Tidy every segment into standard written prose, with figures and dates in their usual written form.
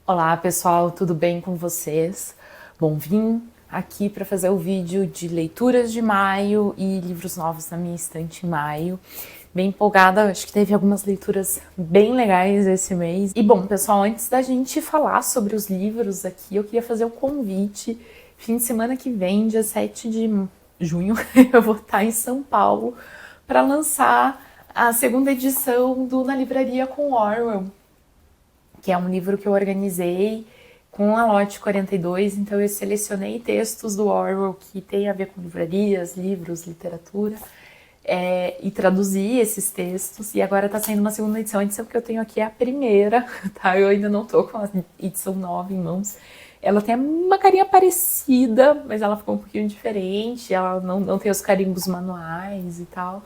Olá pessoal, tudo bem com vocês? Bom, vim aqui para fazer o vídeo de leituras de maio e livros novos na minha estante em maio. Bem empolgada, acho que teve algumas leituras bem legais esse mês. E bom, pessoal, antes da gente falar sobre os livros aqui, eu queria fazer um convite. Fim de semana que vem, dia 7 de junho, eu vou estar em São Paulo para lançar a segunda edição do Na Livraria com Orwell, que é um livro que eu organizei com a Lote 42, então eu selecionei textos do Orwell que tem a ver com livrarias, livros, literatura, e traduzi esses textos, e agora está saindo uma segunda edição. A edição que eu tenho aqui é a primeira, tá? Eu ainda não tô com a edição nova em mãos. Ela tem uma carinha parecida, mas ela ficou um pouquinho diferente, ela não tem os carimbos manuais e tal,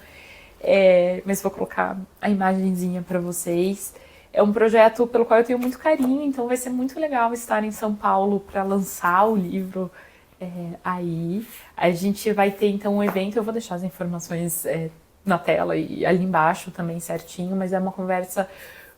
mas vou colocar a imagenzinha para vocês. É um projeto pelo qual eu tenho muito carinho, então vai ser muito legal estar em São Paulo para lançar o livro aí. A gente vai ter então um evento, eu vou deixar as informações na tela e ali embaixo também certinho, mas é uma conversa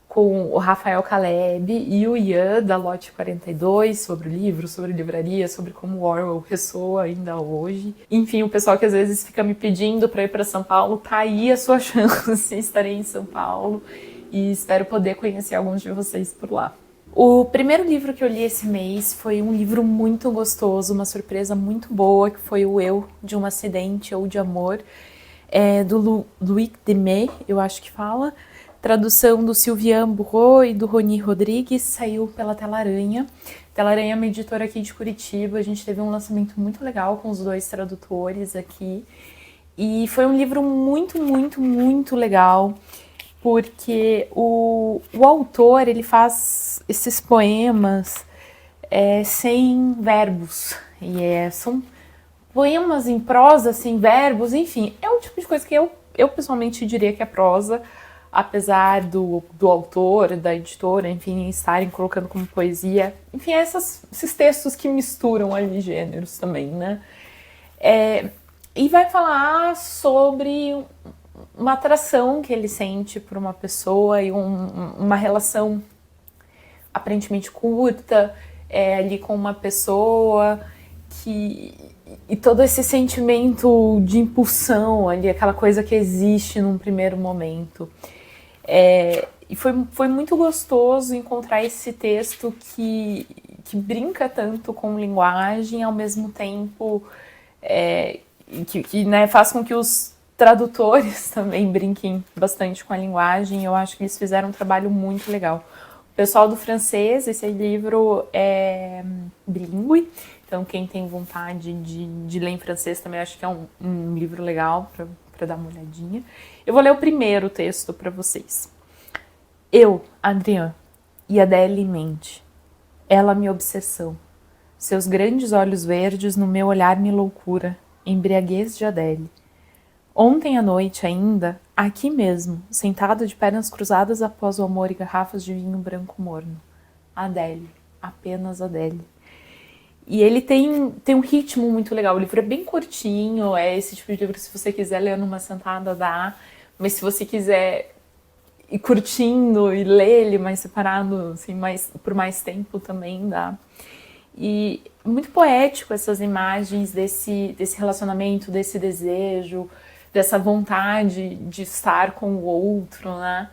com o Rafael Caleb e o Ian da Lote 42 sobre o livro, sobre livraria, sobre como o Orwell ressoa ainda hoje. Enfim, o pessoal que às vezes fica me pedindo para ir para São Paulo, tá aí a sua chance, estarei em São Paulo. E espero poder conhecer alguns de vocês por lá. O primeiro livro que eu li esse mês foi um livro muito gostoso, uma surpresa muito boa, que foi o Eu, de um Acidente ou de Amor, do Louis Demey, eu acho que fala. Tradução do Sylvian Burro e do Rony Rodrigues, saiu pela Tela-Aranha. Tela-Aranha é uma editora aqui de Curitiba, a gente teve um lançamento muito legal com os dois tradutores aqui. E foi um livro muito, muito, muito legal, porque o autor ele faz esses poemas sem verbos, e são poemas em prosa sem verbos, enfim, é um tipo de coisa que eu pessoalmente diria que é prosa, apesar do autor, da editora, enfim, estarem colocando como poesia, enfim, esses textos que misturam ali gêneros também, né? E vai falar sobre uma atração que ele sente por uma pessoa e uma relação aparentemente curta ali com uma pessoa e todo esse sentimento de impulsão ali, aquela coisa que existe num primeiro momento. E foi muito gostoso encontrar esse texto que brinca tanto com linguagem, ao mesmo tempo que faz com que os tradutores também brinquem bastante com a linguagem. Eu acho que eles fizeram um trabalho muito legal. O pessoal do francês, esse livro é bilíngue, então quem tem vontade de ler em francês também acho que é um livro legal para dar uma olhadinha. Eu vou ler o primeiro texto para vocês. Eu, Adrien, e Adèle mente. Ela minha obsessão. Seus grandes olhos verdes no meu olhar me loucura. Embriaguez de Adèle. Ontem à noite ainda, aqui mesmo, sentado de pernas cruzadas após o amor e garrafas de vinho branco morno. Adèle, apenas Adèle. E ele tem um ritmo muito legal, o livro é bem curtinho, é esse tipo de livro que se você quiser ler numa sentada dá, mas se você quiser ir curtindo e ler ele mais separado, assim, por mais tempo também dá. E muito poético essas imagens desse relacionamento, desse desejo, dessa vontade de estar com o outro, né?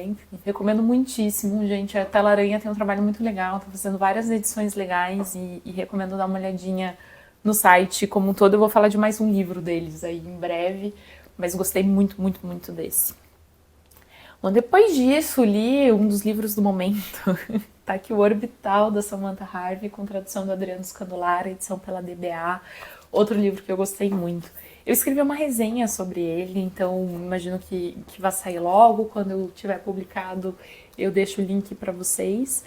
Enfim, recomendo muitíssimo, gente. A Tela-Aranha tem um trabalho muito legal, tá fazendo várias edições legais e recomendo dar uma olhadinha no site como um todo. Eu vou falar de mais um livro deles aí em breve, mas gostei muito, muito, muito desse. Bom, depois disso, li um dos livros do momento, tá aqui, O Orbital, da Samantha Harvey, com tradução do Adriano Scandolara, edição pela DBA, outro livro que eu gostei muito. Eu escrevi uma resenha sobre ele, então imagino que vai sair logo. Quando eu tiver publicado, eu deixo o link para vocês.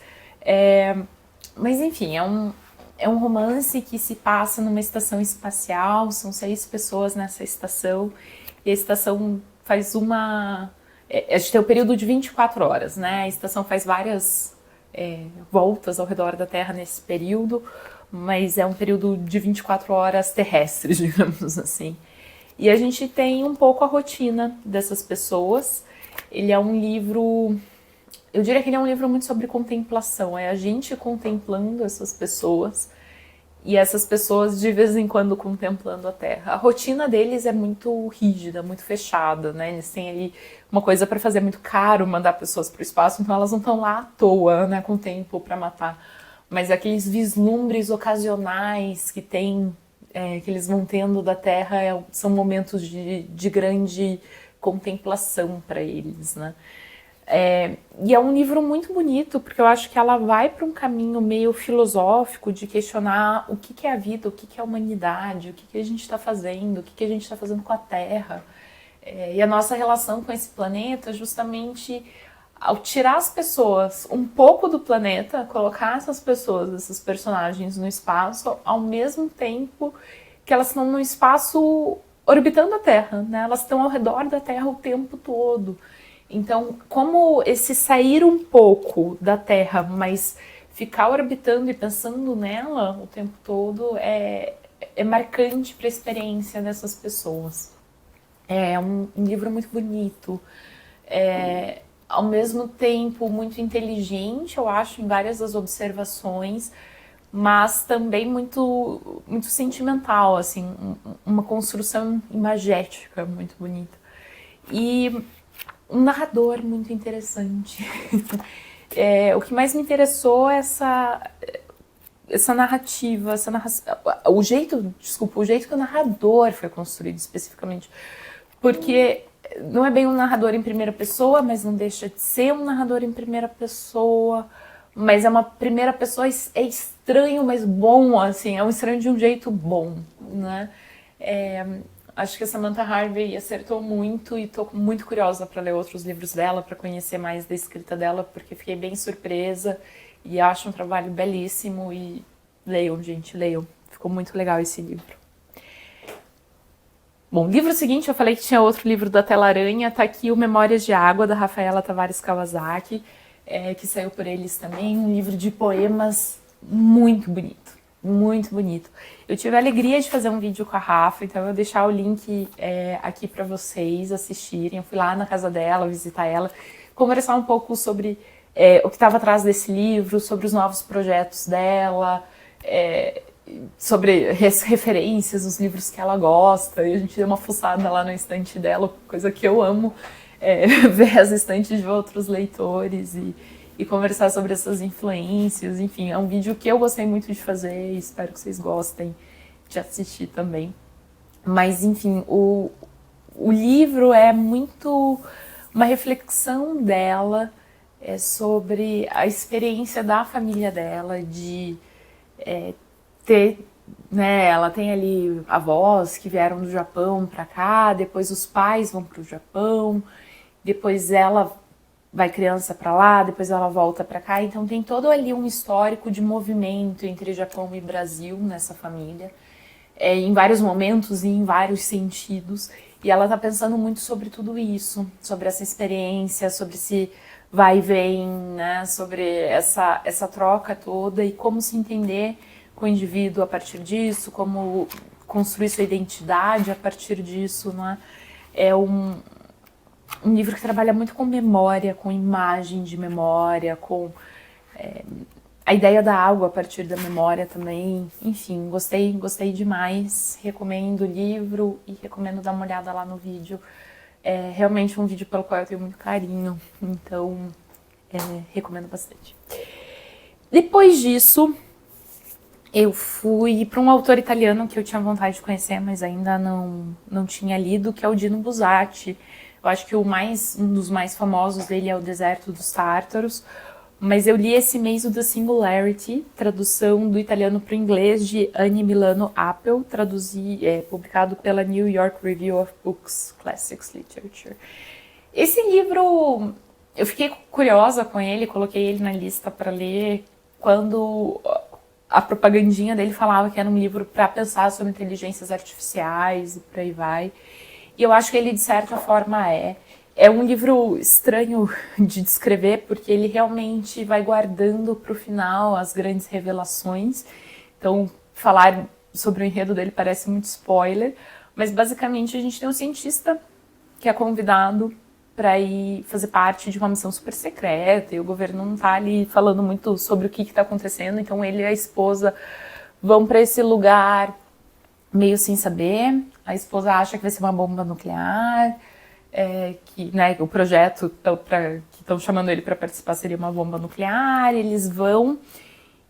Mas enfim, é um romance que se passa numa estação espacial, são 6 pessoas nessa estação, e a estação faz a gente tem um período de 24 horas, né? A estação faz várias voltas ao redor da Terra nesse período, mas é um período de 24 horas terrestres, digamos assim. E a gente tem um pouco a rotina dessas pessoas. Ele é um livro eu diria que ele é um livro muito sobre contemplação, é a gente contemplando essas pessoas e essas pessoas de vez em quando contemplando a Terra. A rotina deles é muito rígida, muito fechada, né? Eles têm ali uma coisa para fazer, é muito caro mandar pessoas para o espaço, então elas não estão lá à toa, né, com tempo para matar. Mas aqueles vislumbres ocasionais que tem, que eles vão tendo da Terra, são momentos de grande contemplação para eles, né? E é um livro muito bonito, porque eu acho que ela vai para um caminho meio filosófico de questionar o que é a vida, o que é a humanidade, o que a gente está fazendo, o que a gente está fazendo com a Terra. E a nossa relação com esse planeta, justamente ao tirar as pessoas um pouco do planeta, colocar essas pessoas, esses personagens no espaço, ao mesmo tempo que elas estão no espaço orbitando a Terra, né? Elas estão ao redor da Terra o tempo todo. Então, como esse sair um pouco da Terra, mas ficar orbitando e pensando nela o tempo todo é marcante para a experiência dessas pessoas. É um livro muito bonito, ao mesmo tempo muito inteligente, eu acho, em várias das observações, mas também muito, muito sentimental, assim, uma construção imagética muito bonita. E um narrador muito interessante. O que mais me interessou é essa narrativa, o jeito que o narrador foi construído especificamente. Porque não é bem um narrador em primeira pessoa, mas não deixa de ser um narrador em primeira pessoa. Mas é uma primeira pessoa, é estranho, mas bom, assim, é um estranho de um jeito bom, né? Acho que a Samantha Harvey acertou muito e estou muito curiosa para ler outros livros dela, para conhecer mais da escrita dela, porque fiquei bem surpresa e acho um trabalho belíssimo. E leiam, gente, leiam. Ficou muito legal esse livro. Bom, livro seguinte, eu falei que tinha outro livro da Tela Aranha, tá aqui o Memórias de Água, da Rafaela Tavares Kawasaki, que saiu por eles também, um livro de poemas muito bonito. Muito bonito. Eu tive a alegria de fazer um vídeo com a Rafa, então eu vou deixar o link aqui para vocês assistirem. Eu fui lá na casa dela, visitar ela, conversar um pouco sobre o que estava atrás desse livro, sobre os novos projetos dela, sobre referências, os livros que ela gosta. E a gente deu uma fuçada lá na estante dela, coisa que eu amo, ver as estantes de outros leitores e conversar sobre essas influências. Enfim, é um vídeo que eu gostei muito de fazer e espero que vocês gostem de assistir também. Mas, enfim, o livro é muito uma reflexão dela sobre a experiência da família dela, de ter, né, ela tem ali avós que vieram do Japão para cá, depois os pais vão para o Japão, depois ela vai criança para lá, depois ela volta para cá, então tem todo ali um histórico de movimento entre Japão e Brasil nessa família, em vários momentos e em vários sentidos, e ela tá pensando muito sobre tudo isso, sobre essa experiência, sobre esse vai e vem, né, sobre essa troca toda e como se entender com o indivíduo a partir disso, como construir sua identidade a partir disso, né? É um livro que trabalha muito com memória, com imagem de memória, com a ideia da água a partir da memória também. Enfim, gostei demais, recomendo o livro e recomendo dar uma olhada lá no vídeo. É realmente um vídeo pelo qual eu tenho muito carinho, então recomendo bastante. Depois disso, eu fui para um autor italiano que eu tinha vontade de conhecer, mas ainda não tinha lido, que é o Dino Buzzati. Eu acho que um dos mais famosos dele é O Deserto dos Tártaros, mas eu li esse mês o The Singularity, tradução do italiano para o inglês de Annie Milano Appel, publicado pela New York Review of Books Classics Literature. Esse livro, eu fiquei curiosa com ele, coloquei ele na lista para ler quando a propagandinha dele falava que era um livro para pensar sobre inteligências artificiais e por aí vai. E eu acho que ele, de certa forma, é um livro estranho de descrever, porque ele realmente vai guardando para o final as grandes revelações. Então, falar sobre o enredo dele parece muito spoiler, mas basicamente a gente tem um cientista que é convidado para ir fazer parte de uma missão super secreta, e o governo não tá ali falando muito sobre o que está acontecendo, então ele e a esposa vão para esse lugar meio sem saber. A esposa acha que vai ser uma bomba nuclear, que, né, o projeto que estão chamando ele para participar seria uma bomba nuclear. Eles vão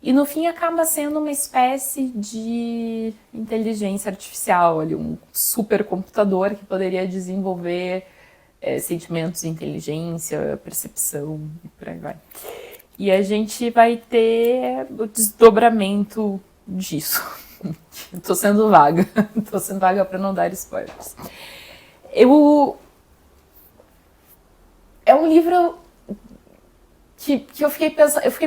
e no fim acaba sendo uma espécie de inteligência artificial, ali, um supercomputador que poderia desenvolver sentimentos, inteligência, percepção e por aí vai. E a gente vai ter o desdobramento disso. Tô sendo vaga para não dar spoilers. É um livro que eu fiquei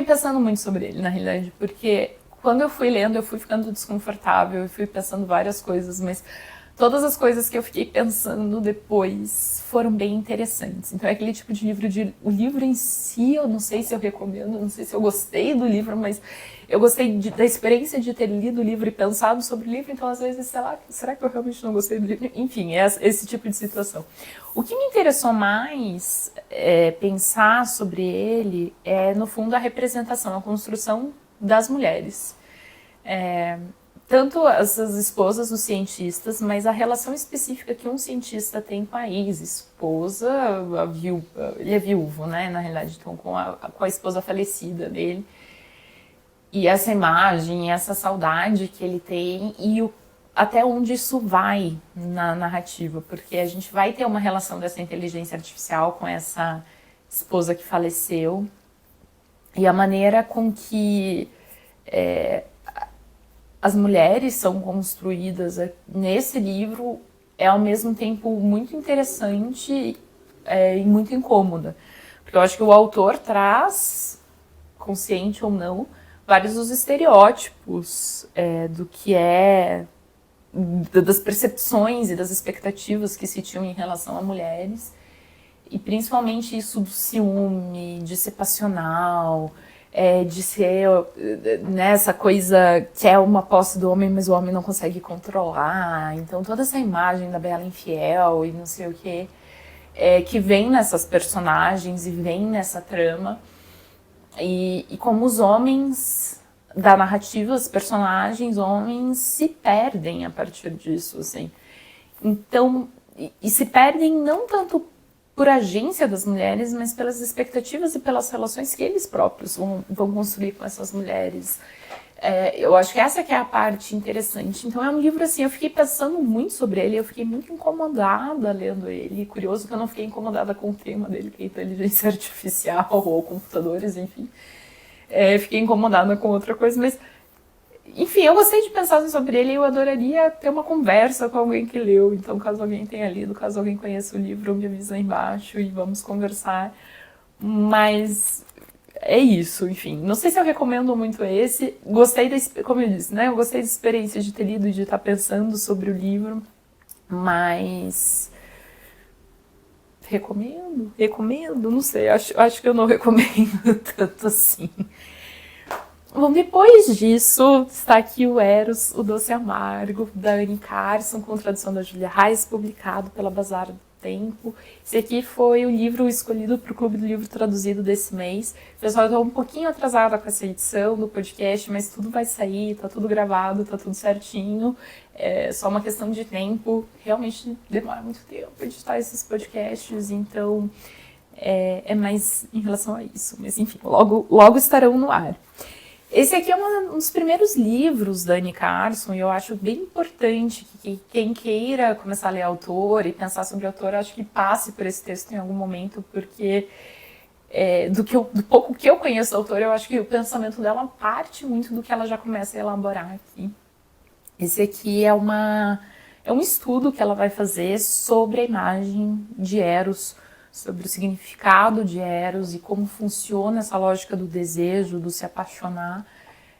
pensando muito sobre ele, na realidade, porque quando eu fui lendo, eu fui ficando desconfortável, eu fui pensando várias coisas, mas todas as coisas que eu fiquei pensando depois foram bem interessantes. Então é aquele tipo de livro, o livro em si, eu não sei se eu recomendo, não sei se eu gostei do livro, mas eu gostei da experiência de ter lido o livro e pensado sobre o livro, então às vezes, sei lá, será que eu realmente não gostei do livro? Enfim, é esse tipo de situação. O que me interessou mais pensar sobre ele é, no fundo, a representação, a construção das mulheres. Tanto essas esposas dos cientistas, mas a relação específica que um cientista tem com a ex-esposa, ele é viúvo, né, na realidade, então com a esposa falecida dele. E essa imagem, essa saudade que ele tem e até onde isso vai na narrativa, porque a gente vai ter uma relação dessa inteligência artificial com essa esposa que faleceu e a maneira com que as mulheres são construídas nesse livro é ao mesmo tempo muito interessante e muito incômoda, porque eu acho que o autor traz, consciente ou não, vários dos estereótipos do que das percepções e das expectativas que se tinham em relação a mulheres, e principalmente isso do ciúme, de ser passional, de ser essa coisa que é uma posse do homem, mas o homem não consegue controlar. Então toda essa imagem da bela infiel e não sei o que vem nessas personagens e vem nessa trama. E como os homens da narrativa, os personagens homens se perdem a partir disso, assim. Então, e se perdem não tanto por agência das mulheres, mas pelas expectativas e pelas relações que eles próprios vão construir com essas mulheres. Eu acho que essa que é a parte interessante. Então é um livro assim, eu fiquei pensando muito sobre ele, eu fiquei muito incomodada lendo ele. Curioso que eu não fiquei incomodada com o tema dele, que é inteligência artificial ou computadores, enfim. Fiquei incomodada com outra coisa, mas enfim, eu gostei de pensar sobre ele e eu adoraria ter uma conversa com alguém que leu. Então, caso alguém tenha lido, caso alguém conheça o livro, me avisa aí embaixo e vamos conversar. Mas é isso, enfim. Não sei se eu recomendo muito esse. Gostei, como eu disse, né? Eu gostei da experiência de ter lido e de estar pensando sobre o livro. Mas recomendo, não sei. Acho que eu não recomendo tanto assim. Bom, depois disso, está aqui o Eros, o Doce Amargo, da Anne Carson, com tradução da Julia Reis, publicado pela Bazar do Tempo. Esse aqui foi o livro escolhido para o Clube do Livro Traduzido desse mês. Pessoal, eu estou um pouquinho atrasada com essa edição do podcast, mas tudo vai sair, tá tudo gravado, tá tudo certinho. É só uma questão de tempo. Realmente demora muito tempo editar esses podcasts, então é mais em relação a isso. Mas enfim, logo estarão no ar. Esse aqui é um dos primeiros livros da Anne Carson e eu acho bem importante que quem queira começar a ler autor e pensar sobre autor, acho que passe por esse texto em algum momento, porque do pouco que eu conheço da autora, eu acho que o pensamento dela parte muito do que ela já começa a elaborar aqui. Esse aqui é um estudo que ela vai fazer sobre a imagem de Eros, sobre o significado de Eros e como funciona essa lógica do desejo, do se apaixonar.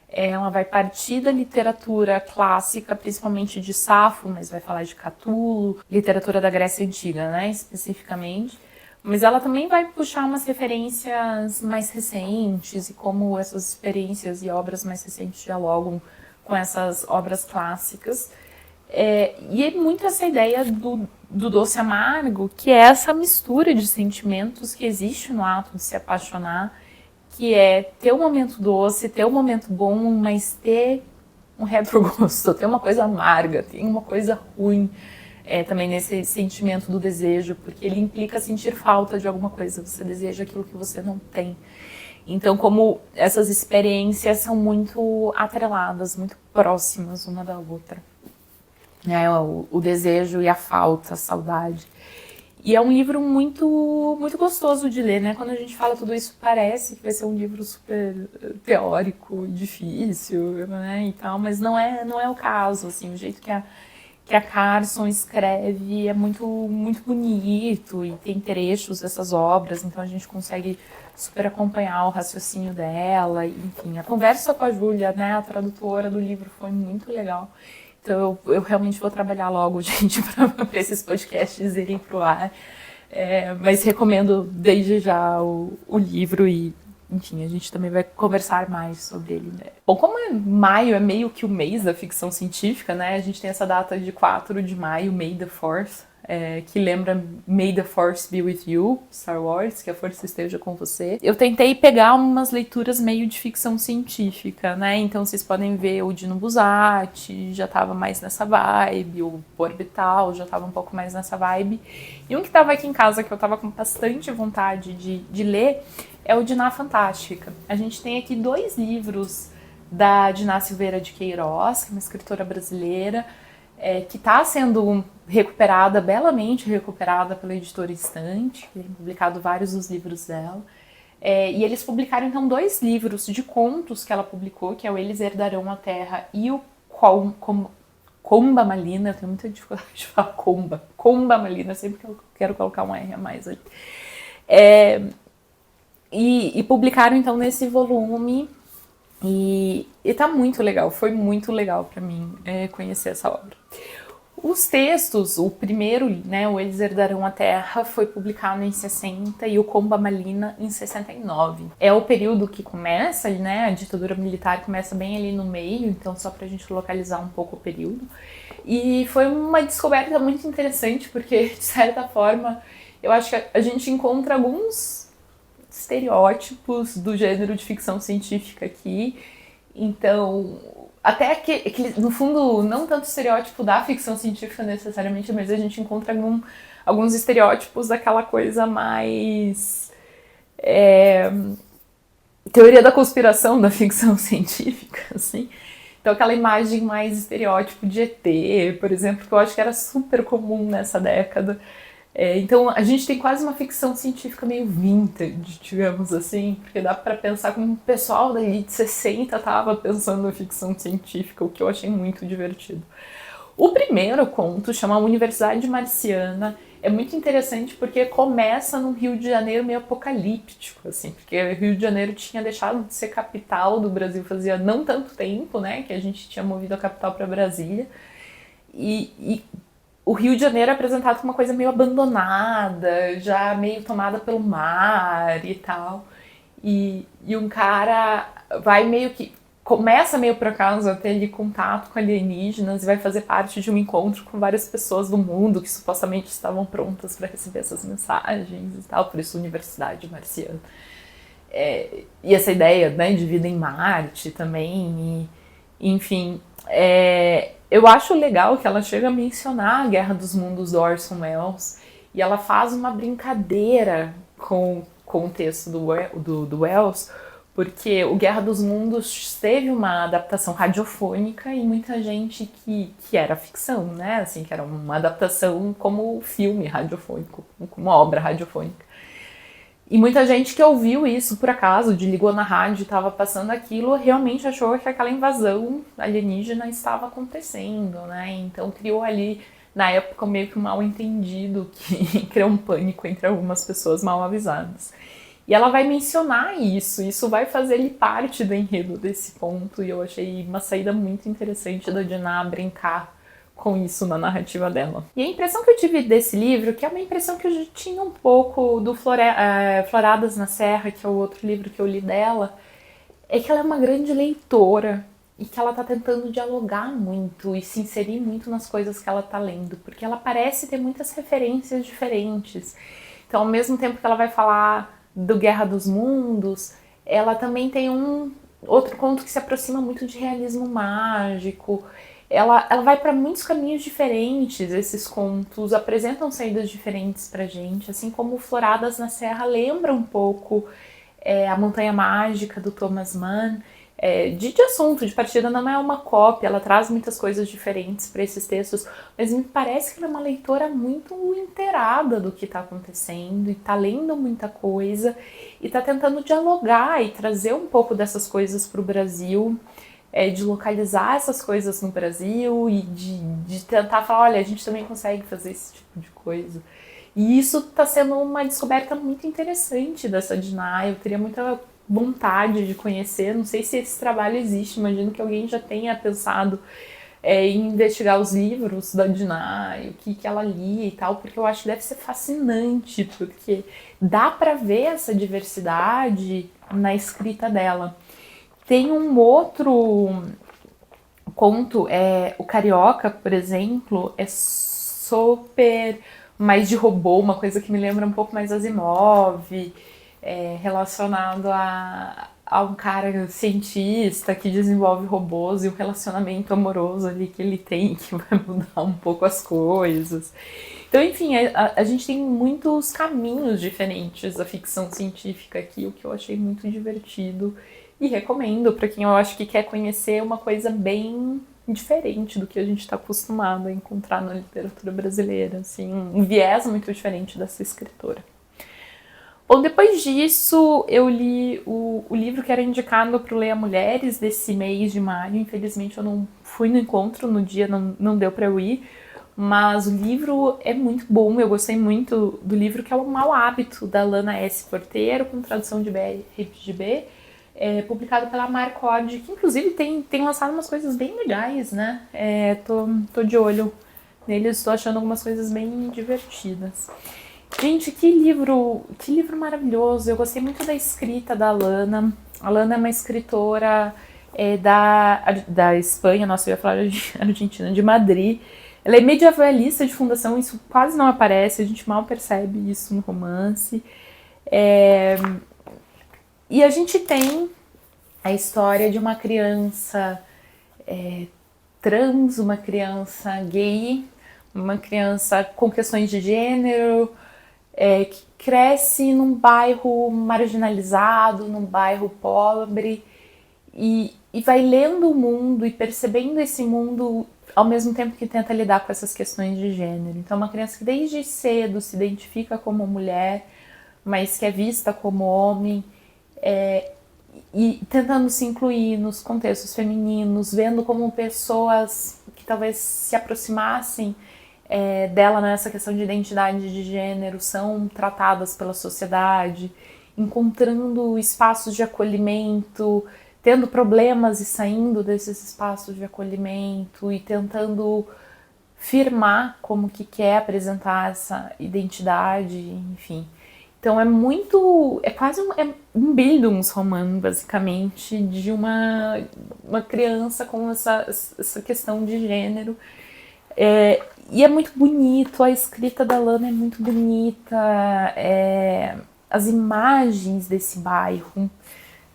Ela vai partir da literatura clássica, principalmente de Safo, mas vai falar de Catulo, literatura da Grécia Antiga, né, especificamente. Mas ela também vai puxar umas referências mais recentes e como essas experiências e obras mais recentes dialogam com essas obras clássicas. E é muito essa ideia do doce amargo, que é essa mistura de sentimentos que existe no ato de se apaixonar, que é ter um momento doce, ter um momento bom, mas ter um retrogosto, ter uma coisa amarga, ter uma coisa ruim, também nesse sentimento do desejo, porque ele implica sentir falta de alguma coisa, você deseja aquilo que você não tem. Então, como essas experiências são muito atreladas, muito próximas uma da outra. O desejo e a falta, a saudade. E é um livro muito, muito gostoso de ler, né? Quando a gente fala tudo isso, parece que vai ser um livro super teórico, difícil, né? E tal, mas não é o caso, assim, o jeito que a Carson escreve é muito, muito bonito e tem trechos dessas obras, então a gente consegue super acompanhar o raciocínio dela, enfim. A conversa com a Júlia, né, a tradutora do livro, foi muito legal. Então eu realmente vou trabalhar logo, gente, para esses podcasts irem pro ar. Mas recomendo desde já o livro e, enfim, a gente também vai conversar mais sobre ele, né? Bom, como maio é meio que o mês da ficção científica, né? A gente tem essa data de 4 de maio, May the 4th, que lembra May the Force Be With You, Star Wars, que a força esteja com você. Eu tentei pegar umas leituras meio de ficção científica, né? Então vocês podem ver o Dino Buzzati, já tava mais nessa vibe, o Orbital já tava um pouco mais nessa vibe. E um que tava aqui em casa, que eu tava com bastante vontade de ler, é o Diná Fantástica. A gente tem aqui 2 livros da Diná Silveira de Queiroz, que é uma escritora brasileira, que está sendo recuperada, belamente recuperada pela editora Estante, que tem publicado vários dos livros dela. E eles publicaram, então, 2 livros de contos que ela publicou, que é o Eles Herdarão a Terra e o Comba Malina. Eu tenho muita dificuldade de falar Comba Malina, sempre que eu quero colocar um R a mais ali. E publicaram, então, nesse volume. E tá muito legal, foi muito legal para mim conhecer essa obra. Os textos, o primeiro, né, o Eles Herdarão a Terra, foi publicado em 60 e o Comba Malina em 69. É o período que começa, né, a ditadura militar começa bem ali no meio, então só pra gente localizar um pouco o período. E foi uma descoberta muito interessante, porque, de certa forma, eu acho que a gente encontra alguns estereótipos do gênero de ficção científica aqui. Então, até que no fundo, não tanto estereótipo da ficção científica necessariamente, mas a gente encontra alguns estereótipos daquela coisa mais teoria da conspiração da ficção científica, assim. Então, aquela imagem mais estereótipo de ET, por exemplo, que eu acho que era super comum nessa década. Então a gente tem quase uma ficção científica meio vintage, digamos assim, porque dá para pensar como o pessoal dali de 60 estava pensando em ficção científica, o que eu achei muito divertido. O primeiro conto chama Universidade Marciana, é muito interessante porque começa num Rio de Janeiro meio apocalíptico, assim, porque o Rio de Janeiro tinha deixado de ser capital do Brasil fazia não tanto tempo, né, que a gente tinha movido a capital para Brasília, e o Rio de Janeiro é apresentado como uma coisa meio abandonada, já meio tomada pelo mar e tal. E um cara vai meio que... começa meio por acaso a ter ali contato com alienígenas e vai fazer parte de um encontro com várias pessoas do mundo que supostamente estavam prontas para receber essas mensagens e tal, por isso Universidade Marciana. E essa ideia, né, de vida em Marte também, enfim... eu acho legal que ela chega a mencionar a Guerra dos Mundos do Orson Welles e ela faz uma brincadeira com o texto do Welles, porque o Guerra dos Mundos teve uma adaptação radiofônica e muita gente que era ficção, né? Assim, que era uma adaptação como filme radiofônico, como obra radiofônica. E muita gente que ouviu isso por acaso, ligou na rádio e estava passando aquilo, realmente achou que aquela invasão alienígena estava acontecendo, né? Então criou ali, na época, meio que um mal-entendido que criou um pânico entre algumas pessoas mal avisadas. E ela vai mencionar isso vai fazer ele parte do enredo desse ponto, e eu achei uma saída muito interessante da Diná brincar com isso na narrativa dela. E a impressão que eu tive desse livro, que é uma impressão que eu já tinha um pouco do Floradas na Serra, que é o outro livro que eu li dela, é que ela é uma grande leitora e que ela tá tentando dialogar muito e se inserir muito nas coisas que ela tá lendo, porque ela parece ter muitas referências diferentes. Então, ao mesmo tempo que ela vai falar do Guerra dos Mundos, ela também tem um outro conto que se aproxima muito de realismo mágico. Ela vai para muitos caminhos diferentes, esses contos apresentam saídas diferentes pra gente, assim como Floradas na Serra lembra um pouco A Montanha Mágica, do Thomas Mann. De assunto, de partida, não é uma cópia, ela traz muitas coisas diferentes para esses textos, mas me parece que ela é uma leitora muito inteirada do que está acontecendo e está lendo muita coisa e está tentando dialogar e trazer um pouco dessas coisas para o Brasil, de localizar essas coisas no Brasil e de tentar falar, olha, a gente também consegue fazer esse tipo de coisa. E isso está sendo uma descoberta muito interessante dessa Dinah. Eu teria muita vontade de conhecer, não sei se esse trabalho existe, imagino que alguém já tenha pensado em investigar os livros da Dinah, o que ela lia e tal, porque eu acho que deve ser fascinante, porque dá para ver essa diversidade na escrita dela. Tem um outro conto, o Carioca, por exemplo, é super mais de robô, uma coisa que me lembra um pouco mais Asimov, relacionado a um cara cientista que desenvolve robôs e um relacionamento amoroso ali que ele tem, que vai mudar um pouco as coisas. Então, enfim, a gente tem muitos caminhos diferentes da ficção científica aqui, o que eu achei muito divertido e recomendo para quem eu acho que quer conhecer uma coisa bem diferente do que a gente está acostumado a encontrar na literatura brasileira, assim, um viés muito diferente dessa escritora. Bom, depois disso, eu li o livro que era indicado para o Leia Mulheres desse mês de maio. Infelizmente, eu não fui no encontro no dia, não deu para eu ir. Mas o livro é muito bom, eu gostei muito do livro, que é O Mau Hábito, da Lana S. Porteiro, com tradução de BRGB, publicado pela Marcod, que inclusive tem lançado umas coisas bem legais, né? Tô de olho neles, estou achando algumas coisas bem divertidas. Gente, que livro maravilhoso. Eu gostei muito da escrita da Lana. A Lana é uma escritora da Espanha, nossa, eu ia falar de Argentina, de Madrid. Ela é medievalista de fundação, isso quase não aparece, a gente mal percebe isso no romance. E a gente tem a história de uma criança trans, uma criança gay, uma criança com questões de gênero, que cresce num bairro marginalizado, num bairro pobre, e vai lendo o mundo e percebendo esse mundo ao mesmo tempo que tenta lidar com essas questões de gênero. Então, uma criança que desde cedo se identifica como mulher, mas que é vista como homem, e tentando se incluir nos contextos femininos, vendo como pessoas que talvez se aproximassem dela nessa questão de identidade de gênero são tratadas pela sociedade, encontrando espaços de acolhimento, tendo problemas e saindo desses espaços de acolhimento e tentando firmar como que quer apresentar essa identidade, enfim. Então é quase um Bildungsroman, basicamente, de uma criança com essa questão de gênero. E é muito bonito, a escrita da Lana é muito bonita, as imagens desse bairro,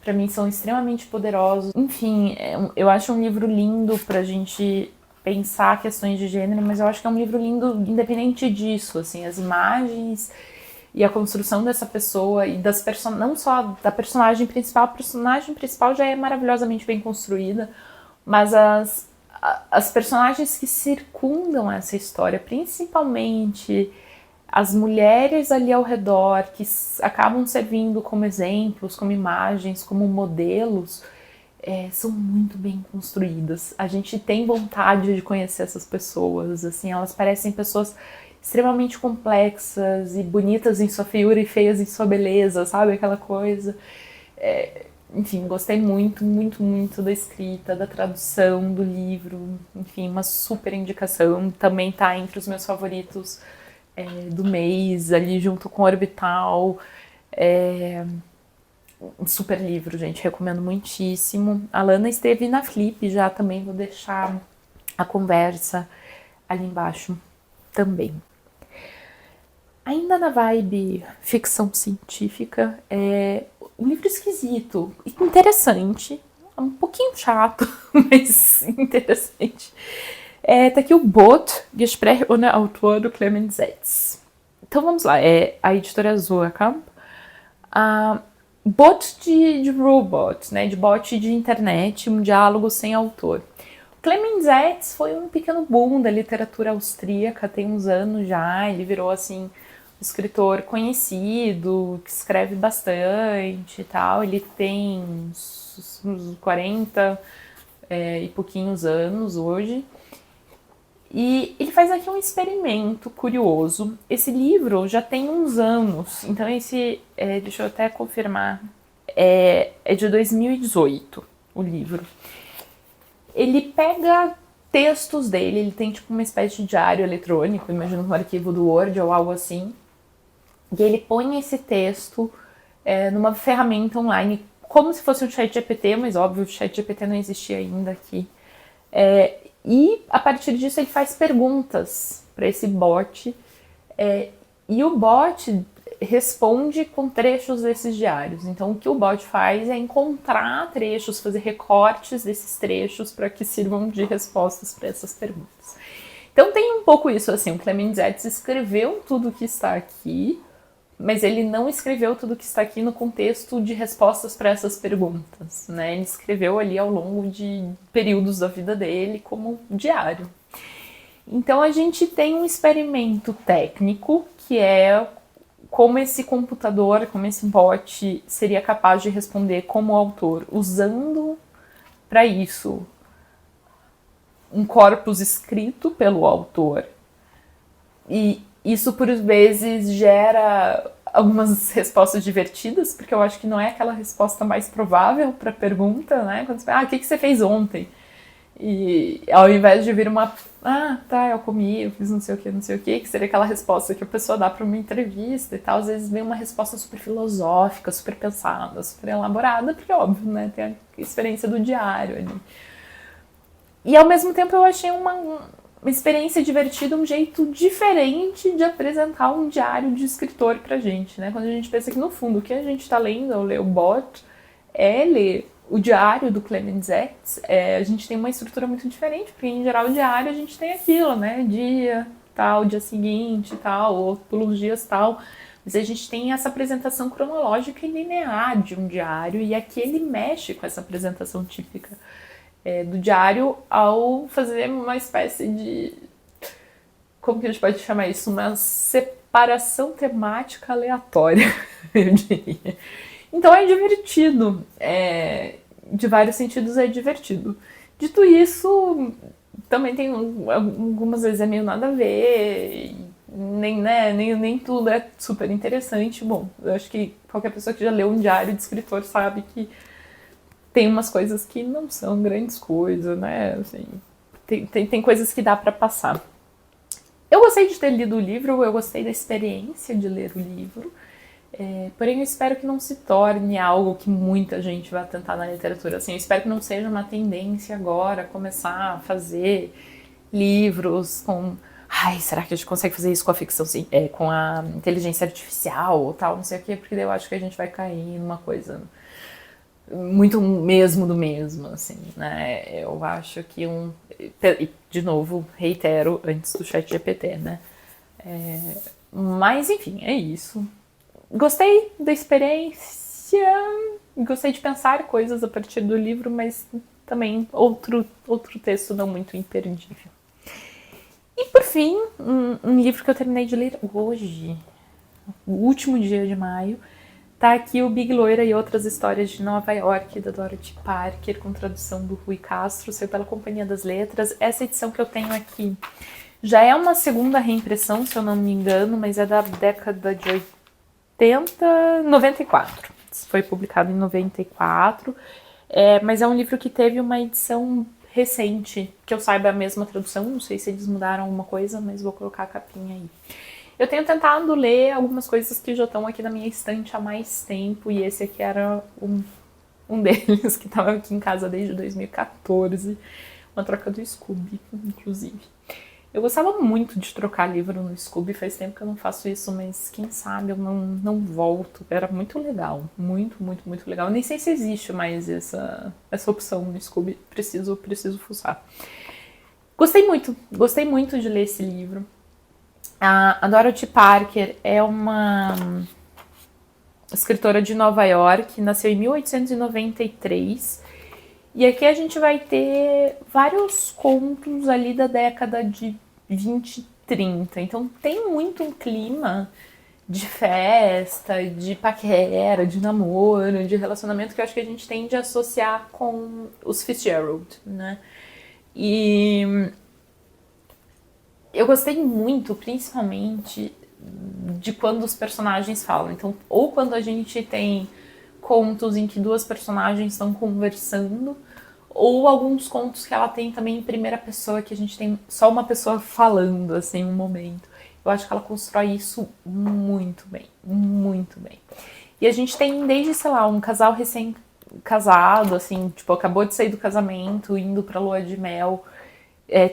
para mim, são extremamente poderosos. Enfim, eu acho um livro lindo pra gente pensar questões de gênero, mas eu acho que é um livro lindo independente disso, assim, as imagens e a construção dessa pessoa e não só da personagem principal. A personagem principal já é maravilhosamente bem construída, mas as personagens que circundam essa história, principalmente as mulheres ali ao redor, que acabam servindo como exemplos, como imagens, como modelos, são muito bem construídas. A gente tem vontade de conhecer essas pessoas, assim, elas parecem pessoas extremamente complexas e bonitas em sua feiura e feias em sua beleza, sabe? Aquela coisa. Enfim, gostei muito, muito, muito da escrita, da tradução do livro. Enfim, uma super indicação. Também tá entre os meus favoritos do mês, ali junto com Orbital. um super livro, gente, recomendo muitíssimo. A Lana esteve na Flip já também, vou deixar a conversa ali embaixo também. Ainda na vibe ficção científica, é um livro esquisito, interessante, um pouquinho chato, mas interessante. Tá aqui o Boot, Gespräch ohne Autor, do Clemens Zetz. Então vamos lá, é a editora Zoekamp. Bot de robot, né, de bot de internet, um diálogo sem autor. Clemens Zetz foi um pequeno boom da literatura austríaca, tem uns anos já, ele virou assim um escritor conhecido, que escreve bastante e tal, ele tem uns 40 e pouquinhos anos hoje. E ele faz aqui um experimento curioso. Esse livro já tem uns anos, então deixa eu até confirmar, é de 2018 o livro. Ele pega textos dele, ele tem tipo uma espécie de diário eletrônico, imagina um arquivo do Word ou algo assim, e ele põe esse texto numa ferramenta online, como se fosse um ChatGPT, mas óbvio, o ChatGPT não existia ainda aqui. E a partir disso ele faz perguntas para esse bot e o bot responde com trechos desses diários. Então o que o bot faz é encontrar trechos, fazer recortes desses trechos para que sirvam de respostas para essas perguntas. Então tem um pouco isso, assim, o Clemens Zetz escreveu tudo que está aqui, mas ele não escreveu tudo que está aqui no contexto de respostas para essas perguntas, né? Ele escreveu ali ao longo de períodos da vida dele como diário. Então a gente tem um experimento técnico que é como esse computador, como esse bot seria capaz de responder como autor, usando para isso um corpus escrito pelo autor. E isso, por vezes, gera algumas respostas divertidas, porque eu acho que não é aquela resposta mais provável para a pergunta, né? Quando você fala, o que você fez ontem? E ao invés de vir uma, eu comi, eu fiz não sei o que seria aquela resposta que a pessoa dá para uma entrevista e tal, às vezes vem uma resposta super filosófica, super pensada, super elaborada, porque óbvio, né? Tem a experiência do diário ali. E ao mesmo tempo eu achei uma experiência divertida, um jeito diferente de apresentar um diário de escritor pra gente, né? Quando a gente pensa que, no fundo, o que a gente tá lendo ao ler o bot é ler o diário do Clemens Zetz, a gente tem uma estrutura muito diferente, porque, em geral, o diário a gente tem aquilo, né? Dia, tal, dia seguinte, tal, ou pelos dias, tal. Mas a gente tem essa apresentação cronológica e linear de um diário, e aqui ele mexe com essa apresentação típica do diário ao fazer uma espécie de, como que a gente pode chamar isso? Uma separação temática aleatória, eu diria. Então é divertido, de vários sentidos é divertido. Dito isso, também tem algumas vezes é meio nada a ver, nem tudo é super interessante. Bom, eu acho que qualquer pessoa que já leu um diário de escritor sabe que tem umas coisas que não são grandes coisas, né? Assim, tem coisas que dá para passar. Eu gostei de ter lido o livro, eu gostei da experiência de ler o livro, porém eu espero que não se torne algo que muita gente vai tentar na literatura. Assim, eu espero que não seja uma tendência agora começar a fazer livros com... será que a gente consegue fazer isso com a ficção, com a inteligência artificial ou tal, não sei o quê, porque eu acho que a gente vai cair numa coisa muito mesmo do mesmo, assim, né? Eu acho que de novo, reitero, antes do ChatGPT, né? Mas, enfim, é isso. Gostei da experiência, gostei de pensar coisas a partir do livro, mas também outro texto não muito imperdível. E, por fim, um livro que eu terminei de ler hoje, o último dia de maio. Tá aqui o Big Loira e Outras Histórias de Nova York, da Dorothy Parker, com tradução do Rui Castro, saiu pela Companhia das Letras. Essa edição que eu tenho aqui já é uma segunda reimpressão, se eu não me engano, mas é da década de 94. Foi publicado em 94, mas é um livro que teve uma edição recente, que eu saiba a mesma tradução, não sei se eles mudaram alguma coisa, mas vou colocar a capinha aí. Eu tenho tentado ler algumas coisas que já estão aqui na minha estante há mais tempo, e esse aqui era um deles, que estava aqui em casa desde 2014, uma troca do Scooby, inclusive. Eu gostava muito de trocar livro no Scooby, faz tempo que eu não faço isso, mas quem sabe eu não volto. Era muito legal, muito, muito, muito legal. Eu nem sei se existe mais essa opção no Scooby, preciso fuçar. Gostei muito de ler esse livro. A Dorothy Parker é uma escritora de Nova York, nasceu em 1893. E aqui a gente vai ter vários contos ali da década de 20 e 30. Então tem muito um clima de festa, de paquera, de namoro, de relacionamento que eu acho que a gente tende a associar com os Fitzgerald, né? E eu gostei muito, principalmente, de quando os personagens falam. Então, ou quando a gente tem contos em que duas personagens estão conversando, ou alguns contos que ela tem também em primeira pessoa, que a gente tem só uma pessoa falando, assim, um momento. Eu acho que ela constrói isso muito bem, muito bem. E a gente tem desde, sei lá, um casal recém-casado, assim, tipo, acabou de sair do casamento, indo pra lua de mel,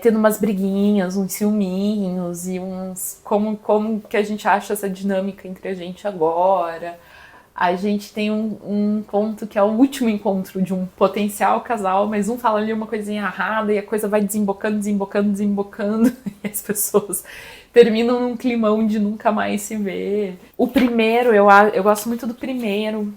tendo umas briguinhas, uns ciúminhos e uns... Como que a gente acha essa dinâmica entre a gente agora. A gente tem um ponto que é o último encontro de um potencial casal, mas um fala ali uma coisinha errada e a coisa vai desembocando, e as pessoas terminam num climão de nunca mais se ver. O primeiro, eu gosto muito do primeiro,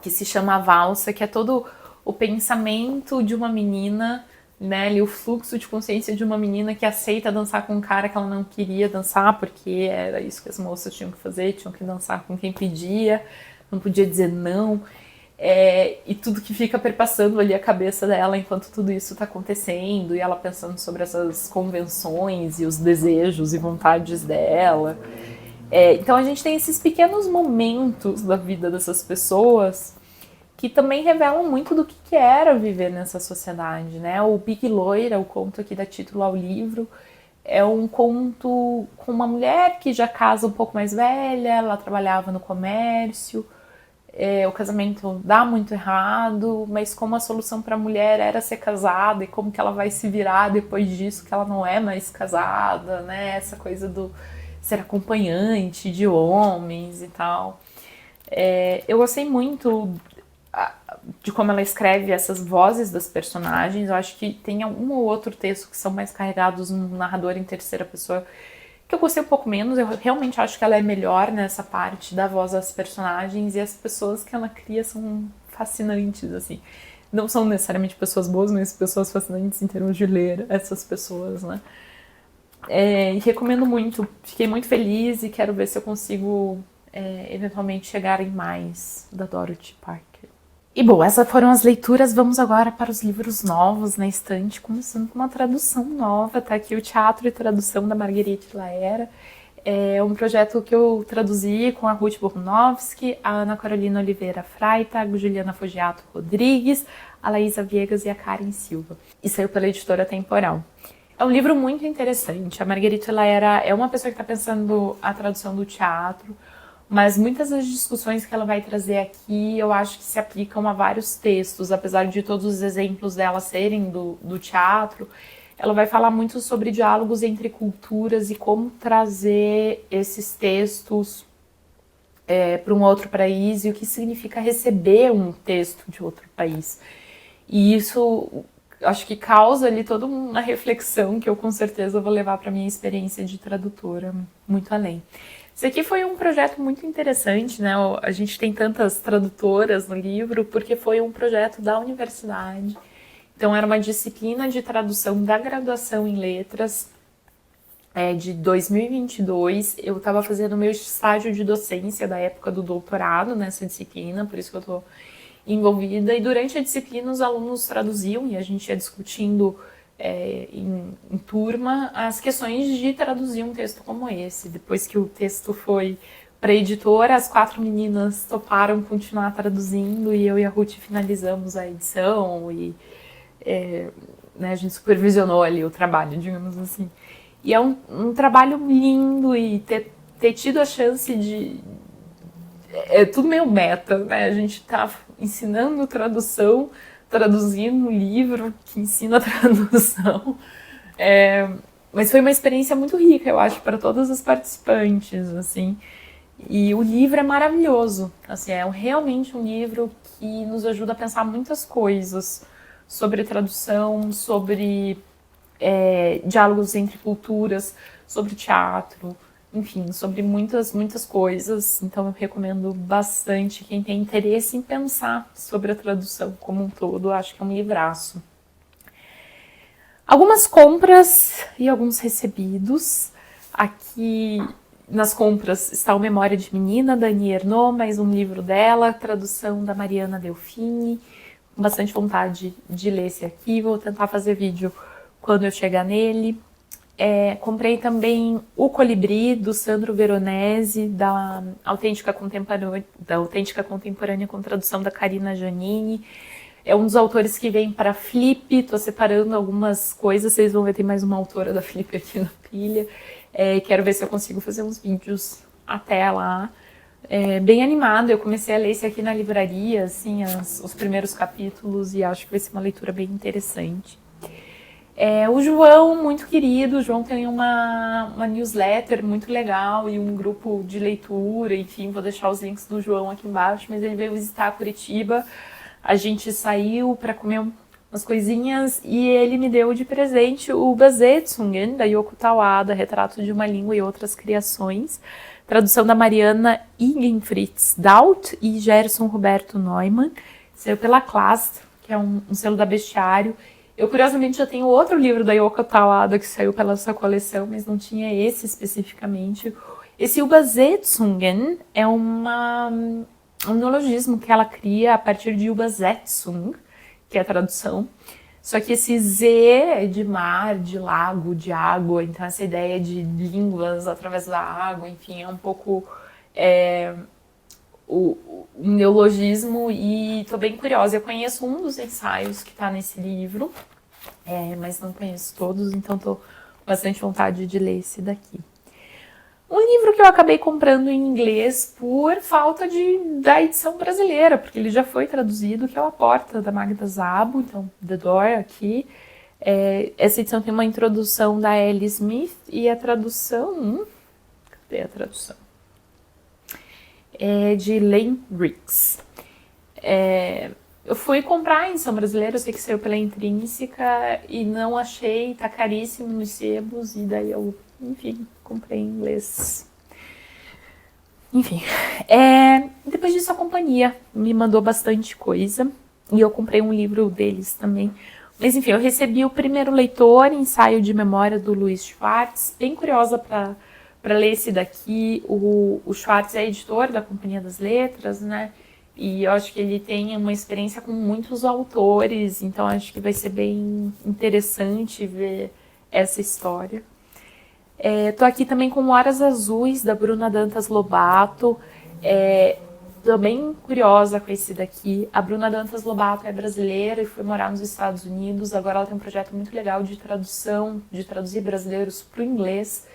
que se chama Valsa, que é todo o pensamento de uma menina, né, ali, o fluxo de consciência de uma menina que aceita dançar com um cara que ela não queria dançar, porque era isso que as moças tinham que fazer, tinham que dançar com quem pedia, não podia dizer não, e tudo que fica perpassando ali a cabeça dela enquanto tudo isso está acontecendo, e ela pensando sobre essas convenções e os desejos e vontades dela. Então a gente tem esses pequenos momentos da vida dessas pessoas que também revelam muito do que era viver nessa sociedade, né? O Big Loira, o conto aqui dá título ao livro, é um conto com uma mulher que já casa um pouco mais velha, ela trabalhava no comércio, o casamento dá muito errado, mas como a solução para a mulher era ser casada e como que ela vai se virar depois disso, que ela não é mais casada, né? Essa coisa do ser acompanhante de homens e tal. Eu gostei muito de como ela escreve essas vozes das personagens. Eu acho que tem um ou outro texto que são mais carregados no narrador em terceira pessoa, que eu gostei um pouco menos. Eu realmente acho que ela é melhor nessa parte da voz das personagens, e as pessoas que ela cria são fascinantes, assim. Não são necessariamente pessoas boas, mas pessoas fascinantes em termos de ler essas pessoas, né? E recomendo muito. Fiquei muito feliz e quero ver se eu consigo eventualmente chegar em mais da Dorothy Parker. E bom, essas foram as leituras. Vamos agora para os livros novos na estante, começando com uma tradução nova. Tá aqui o Teatro e Tradução da Marguerite Laera. É um projeto que eu traduzi com a Ruth Bornowski, a Ana Carolina Oliveira Freitag, a Juliana Fogiato Rodrigues, a Laísa Viegas e a Karen Silva. E saiu pela editora Temporal. É um livro muito interessante. A Marguerite Laera é uma pessoa que está pensando a tradução do teatro, mas muitas das discussões que ela vai trazer aqui eu acho que se aplicam a vários textos, apesar de todos os exemplos dela serem do teatro. Ela vai falar muito sobre diálogos entre culturas e como trazer esses textos para um outro país e o que significa receber um texto de outro país. E isso acho que causa ali toda uma reflexão que eu com certeza vou levar para minha experiência de tradutora muito além. Esse aqui foi um projeto muito interessante, né? A gente tem tantas tradutoras no livro porque foi um projeto da universidade. Então era uma disciplina de tradução da graduação em letras de 2022. Eu estava fazendo meu estágio de docência da época do doutorado nessa disciplina, por isso que eu estou envolvida. E durante a disciplina os alunos traduziam e a gente ia discutindo em turma as questões de traduzir um texto como esse. Depois que o texto foi para a editora, as 4 meninas toparam continuar traduzindo e eu e a Ruth finalizamos a edição e né, a gente supervisionou ali o trabalho, digamos assim. E é um trabalho lindo e ter ter tido a chance de... É tudo meio meta, né? A gente tá ensinando tradução, traduzindo um livro que ensina a tradução. Mas foi uma experiência muito rica, eu acho, para todas as participantes, assim. E o livro é maravilhoso, assim, realmente um livro que nos ajuda a pensar muitas coisas sobre tradução, sobre diálogos entre culturas, sobre teatro, enfim, sobre muitas coisas. Então eu recomendo bastante quem tem interesse em pensar sobre a tradução como um todo. Eu acho que é um livraço. Algumas compras e alguns recebidos. Aqui nas compras está o Memória de Menina, da Annie Ernaux, mais um livro dela, tradução da Mariana Delfini. Com bastante vontade de ler esse aqui, vou tentar fazer vídeo quando eu chegar nele. Comprei também O Colibri, do Sandro Veronese, da Autêntica Contemporânea, com tradução da Carina Giannini. É um dos autores que vem para Flip, tô separando algumas coisas, vocês vão ver, tem mais uma autora da Flip aqui na pilha. Quero ver se eu consigo fazer uns vídeos até lá. Bem animado, eu comecei a ler esse aqui na livraria, assim, os primeiros capítulos, e acho que vai ser uma leitura bem interessante. O João, muito querido, o João tem uma newsletter muito legal e um grupo de leitura, enfim, vou deixar os links do João aqui embaixo, mas ele veio visitar Curitiba, a gente saiu para comer umas coisinhas e ele me deu de presente o Übersetzungen, da Yoko Tawada, Retrato de uma Língua e Outras Criações, tradução da Mariana Ingenfritz Daut e Gerson Roberto Neumann, saiu pela Class, que é um selo da Bestiário. Eu, curiosamente, já tenho outro livro da Yoko Tawada que saiu pela sua coleção, mas não tinha esse especificamente. Esse Übersetzungen é um neologismo que ela cria a partir de Übersetzung, que é a tradução. Só que esse Z é de mar, de lago, de água, então essa ideia de línguas através da água, enfim, é um pouco o neologismo, e estou bem curiosa. Eu conheço um dos ensaios que está nesse livro, mas não conheço todos, então estou com bastante vontade de ler esse daqui. Um livro que eu acabei comprando em inglês por falta da edição brasileira, porque ele já foi traduzido, que é o A Porta, da Magda Szabo, então The Door aqui. Essa edição tem uma introdução da Ellie Smith e a tradução... Cadê a tradução? De Lane Briggs. Eu fui comprar a edição brasileira, eu sei que saiu pela Intrínseca e não achei, tá caríssimo nos sebos, e daí eu, enfim, comprei em inglês. Enfim, depois disso a companhia me mandou bastante coisa e eu comprei um livro deles também. Mas enfim, eu recebi o Primeiro Leitor, ensaio de memória do Luiz Schwartz, bem curiosa para ler esse daqui. O Schwartz é editor da Companhia das Letras, né? E eu acho que ele tem uma experiência com muitos autores, então acho que vai ser bem interessante ver essa história. Tô aqui também com Horas Azuis, da Bruna Dantas Lobato. Tô bem curiosa com esse daqui. A Bruna Dantas Lobato é brasileira e foi morar nos Estados Unidos. Agora ela tem um projeto muito legal de tradução, de traduzir brasileiros para o inglês.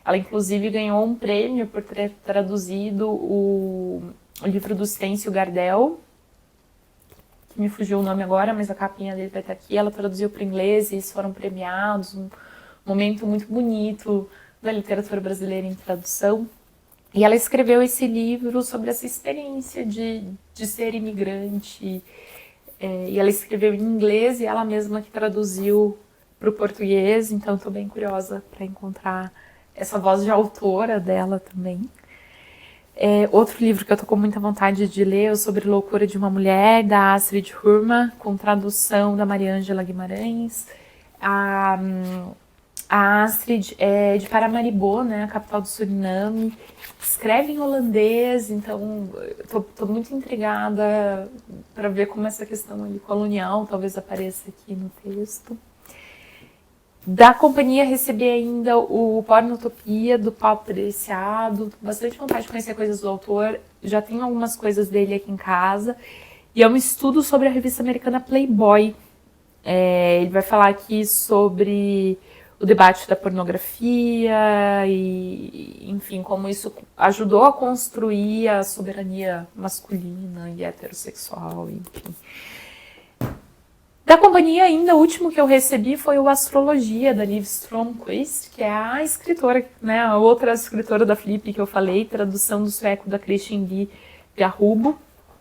Ela, inclusive, ganhou um prêmio por ter traduzido o livro do Stêncio Gardel, que me fugiu o nome agora, mas a capinha dele vai estar aqui. Ela traduziu para o inglês e eles foram premiados. Um momento muito bonito da literatura brasileira em tradução. E ela escreveu esse livro sobre essa experiência de ser imigrante. E ela escreveu em inglês e ela mesma que traduziu para o português. Então estou bem curiosa para encontrar essa voz de autora dela também. Outro livro que eu tô com muita vontade de ler é Sobre Loucura de uma Mulher, da Astrid Hurma, com tradução da Maria Ângela Guimarães. A Astrid é de Paramaribo, né, a capital do Suriname, escreve em holandês, então tô muito intrigada para ver como essa questão ali colonial talvez apareça aqui no texto. Da companhia recebi ainda o Pornotopia, do Paulo Preciado, bastante vontade de conhecer coisas do autor, já tenho algumas coisas dele aqui em casa, e é um estudo sobre a revista americana Playboy. Ele vai falar aqui sobre o debate da pornografia e, enfim, como isso ajudou a construir a soberania masculina e heterossexual, enfim. Da companhia ainda, o último que eu recebi foi o Astrologia, da Liv Strömquist, que é a escritora, né, a outra escritora da Flip que eu falei, tradução do sueco da Christian Lee Garrubo.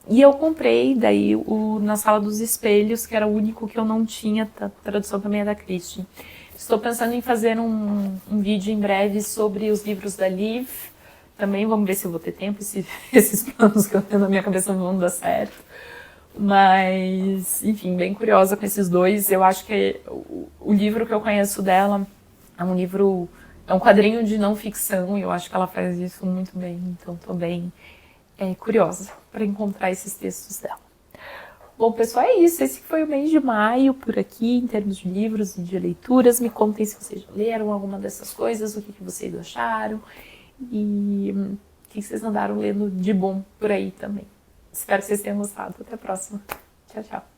E eu comprei daí Na Sala dos Espelhos, que era o único que eu não tinha, a tradução também é da Christian. Estou pensando em fazer um vídeo em breve sobre os livros da Liv. Também vamos ver se eu vou ter tempo, se esses planos que eu tenho na minha cabeça vão dar certo. Mas, enfim, bem curiosa com esses dois. Eu acho que o livro que eu conheço dela é um quadrinho de não ficção, e eu acho que ela faz isso muito bem. Então, estou bem curiosa para encontrar esses textos dela. Bom, pessoal, é isso. Esse foi o mês de maio por aqui, em termos de livros e de leituras. Me contem se vocês já leram alguma dessas coisas, o que vocês acharam e o que vocês andaram lendo de bom por aí também. Espero que vocês tenham gostado. Até a próxima. Tchau, tchau.